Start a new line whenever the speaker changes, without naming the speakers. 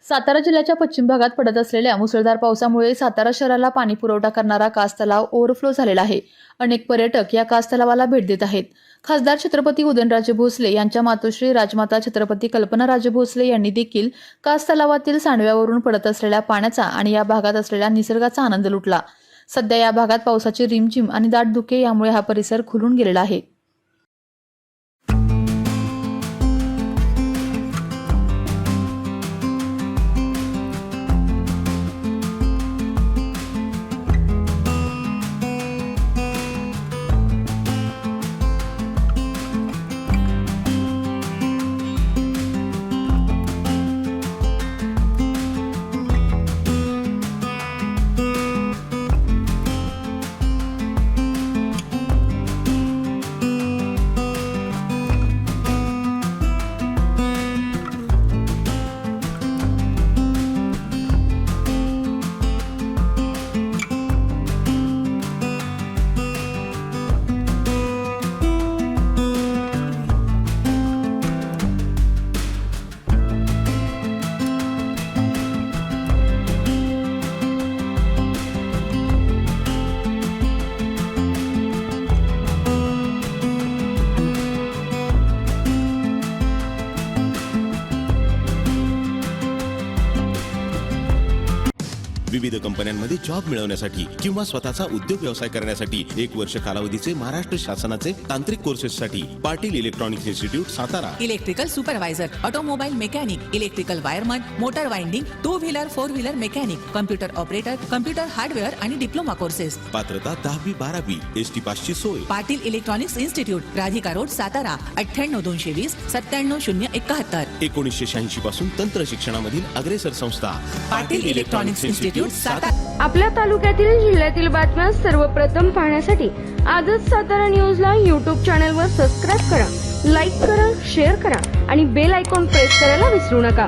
सातारा जिल्ह्याच्या पश्चिम भागात पडत असलेल्या मुसळधार पावसामुळे सातारा शहराला पाणी पुरवठा करणारा कास तलाव ओव्हरफ्लो झालेला आहे। अनेक पर्यटक या कास तलावाला भेट देत आहेत। खासदार छत्रपती उदयनराजे भोसले यांच्या मातोश्री राजमाता छत्रपती कल्पनाराजे भोसले यांनी देखील कास तलावातील सांडव्यावरून पडत असलेल्या पाण्याचा आणि या भागात असलेल्या निसर्गाचा आनंद लुटला। सध्या या भागात पावसाची रिमझिम आणि दाट धुके यामुळे हा परिसर खुलून गेलेला आहे।
विविध कंपन्यांमध्ये जॉब मिळवण्यासाठी किंवा स्वतःचा उद्योग व्यवसाय करण्यासाठी 1 वर्ष कालावधीचे महाराष्ट्र शासनाचे तांत्रिक कोर्सेससाठी Patil electronics institute Satara.
Electrical supervisor, automobile mechanic, electrical wireman, motor winding, 2 wheeler 4 wheeler mechanic, computer operator, computer hardware आणि डिप्लोमा कोर्सेस।
पात्रता 10वी 12वी एसटी पासची सोय।
Patil electronics institute, Radhika road, Satara 98 220 97071।
1986 पासून तंत्र शिक्षणामधील अग्रेसर संस्था
पाटील इलेक्ट्रॉनिक्स इन्स्टिट्यूट सातारा।
आपल्या तालुक्यातील जिल्ह्यातील बातम्या सर्वप्रथम पाहण्यासाठी आजच सातारा न्यूजला YouTube चॅनलवर सबस्क्राईब करा, लाईक करा, शेअर करा आणि बेल आयकॉन प्रेस करायला विसरू नका।